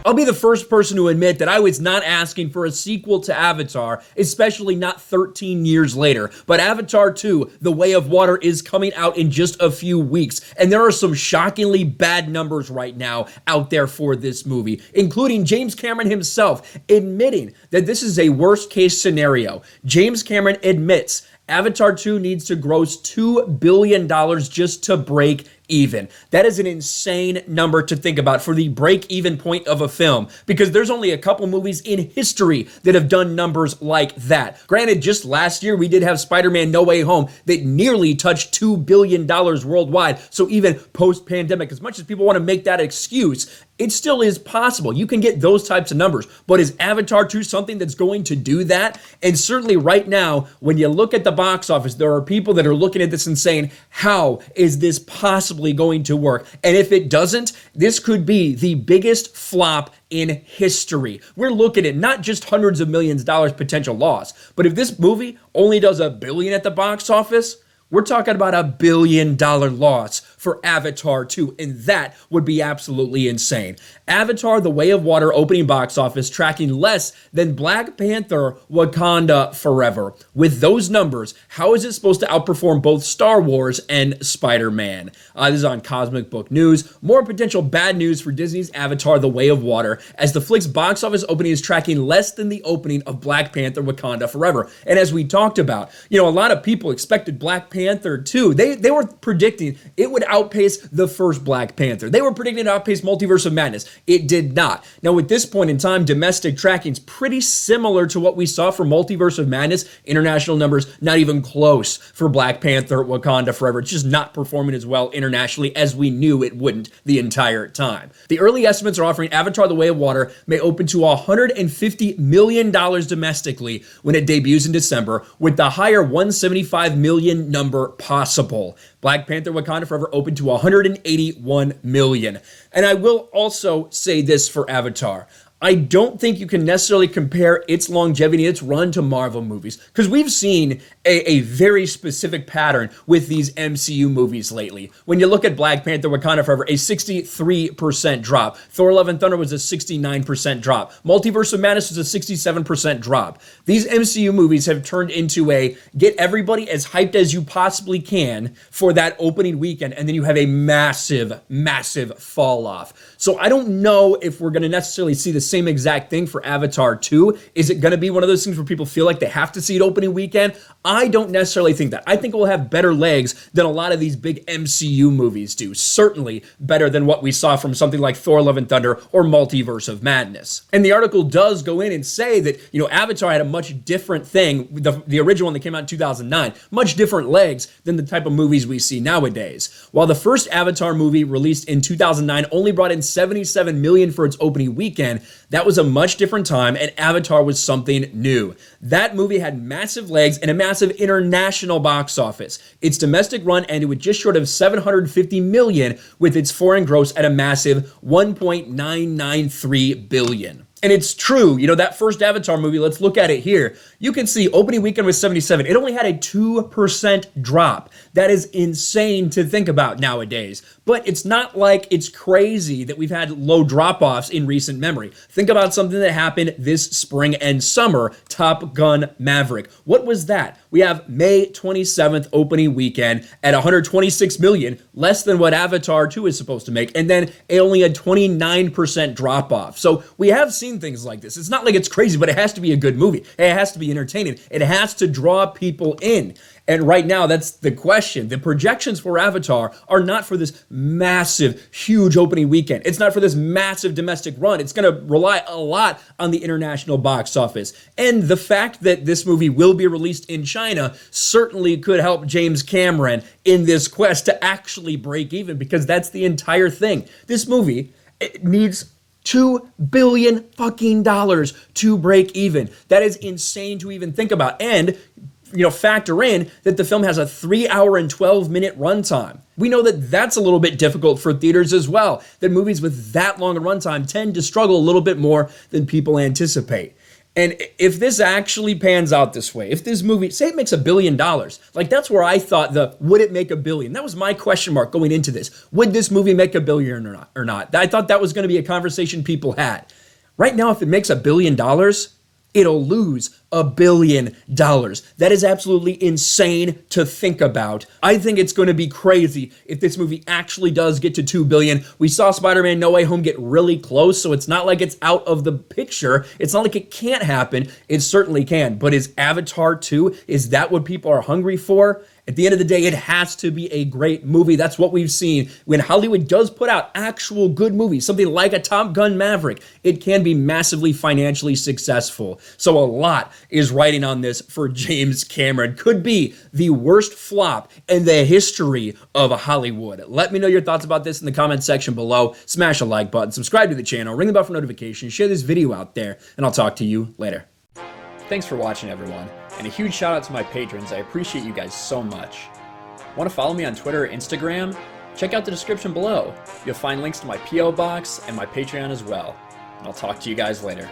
I'll be the first person to admit that I was not asking for a sequel to Avatar, especially not 13 years later. But Avatar 2, The Way of Water, is coming out in just a few weeks, and there are some shockingly bad numbers right now out there for this movie, including James Cameron himself admitting that this is a worst-case scenario. James Cameron admits Avatar 2 needs to gross $2 billion just to break even. That is an insane number to think about for the break-even point of a film, because there's only a couple movies in history that have done numbers like that. Granted, just last year we did have Spider-Man No Way Home that nearly touched $2 billion worldwide, so even post-pandemic, as much as people want to make that excuse, it still is possible. You can get those types of numbers, but is Avatar 2 something that's going to do that? And certainly right now, when you look at the box office, there are people that are looking at this and saying, how is this possibly going to work? And if it doesn't, this could be the biggest flop in history. We're looking at not just hundreds of millions of dollars potential loss, but if this movie only does $1 billion at the box office, we're talking about $1 billion loss for Avatar 2, and that would be absolutely insane. Avatar: The Way of Water opening box office tracking less than Black Panther: Wakanda Forever. With those numbers, how is it supposed to outperform both Star Wars and Spider-Man? This is on Cosmic Book News. More potential bad news for Disney's Avatar: The Way of Water, as the flick's box office opening is tracking less than the opening of Black Panther: Wakanda Forever. And as we talked about, a lot of people expected Black Panther 2. They were predicting it would outpace the first Black Panther. They were predicting it to outpace Multiverse of Madness. It did not. Now, at this point in time, domestic tracking's pretty similar to what we saw for Multiverse of Madness. International numbers, not even close for Black Panther: Wakanda Forever. It's just not performing as well internationally as we knew it wouldn't the entire time. The early estimates are offering Avatar: The Way of Water may open to $150 million domestically when it debuts in December, with the higher $175 million number possible. Black Panther: Wakanda Forever opened to $181 million. And I will also say this for Avatar. I don't think you can necessarily compare its longevity, its run to Marvel movies, because we've seen a very specific pattern with these MCU movies lately. When you look at Black Panther: Wakanda Forever, a 63% drop. Thor: Love and Thunder was a 69% drop. Multiverse of Madness was a 67% drop. These MCU movies have turned into a get everybody as hyped as you possibly can for that opening weekend, and then you have a massive, massive fall off. So I don't know if we're going to necessarily see the same exact thing for Avatar 2. Is it going to be one of those things where people feel like they have to see it opening weekend? I don't necessarily think that. I think it will have better legs than a lot of these big MCU movies do. Certainly better than what we saw from something like Thor: Love and Thunder or Multiverse of Madness. And the article does go in and say that, Avatar had a much different thing, the original one that came out in 2009, much different legs than the type of movies we see nowadays. While the first Avatar movie released in 2009 only brought in $77 million for its opening weekend, that was a much different time, and Avatar was something new. That movie had massive legs and a massive international box office. Its domestic run ended with just short of $750 million, with its foreign gross at a massive $1.993 billion. And it's true, that first Avatar movie, let's look at it here. You can see opening weekend was 77. It only had a 2% drop. That is insane to think about nowadays. But it's not like it's crazy that we've had low drop-offs in recent memory. Think about something that happened this spring and summer, Top Gun Maverick. What was that? We have May 27th opening weekend at $126 million, less than what Avatar 2 is supposed to make, and then only a 29% drop-off. So we have seen things like this. It's not like it's crazy, but it has to be a good movie. It has to be entertaining. It has to draw people in. And right now, that's the question. The projections for Avatar are not for this massive, huge opening weekend. It's not for this massive domestic run. It's going to rely a lot on the international box office. And the fact that this movie will be released in China certainly could help James Cameron in this quest to actually break even, because that's the entire thing. This movie, it needs $2 billion fucking dollars to break even. That is insane to even think about. And factor in that the film has a 3-hour and 12-minute runtime. We know that that's a little bit difficult for theaters as well, that movies with that long a runtime tend to struggle a little bit more than people anticipate. And if this actually pans out this way, if this movie, say it makes $1 billion, like that's where I thought would it make $1 billion? That was my question mark going into this. Would this movie make $1 billion or not? I thought that was going to be a conversation people had. Right now, if it makes $1 billion, it'll lose $1 billion. That is absolutely insane to think about. I think it's going to be crazy if this movie actually does get to $2 billion. We saw Spider-Man No Way Home get really close, so it's not like it's out of the picture. It's not like it can't happen. It certainly can. But is Avatar 2, is that what people are hungry for? At the end of the day, it has to be a great movie. That's what we've seen. When Hollywood does put out actual good movies, something like a Top Gun Maverick, it can be massively financially successful. So a lot is riding on this for James Cameron. Could be the worst flop in the history of Hollywood. Let me know your thoughts about this in the comment section below. Smash a like button, subscribe to the channel, ring the bell for notifications, share this video out there, and I'll talk to you later. Thanks for watching, everyone. And a huge shout out to my patrons. I appreciate you guys so much. Want to follow me on Twitter or Instagram? Check out the description below. You'll find links to my P.O. box and my Patreon as well. And I'll talk to you guys later.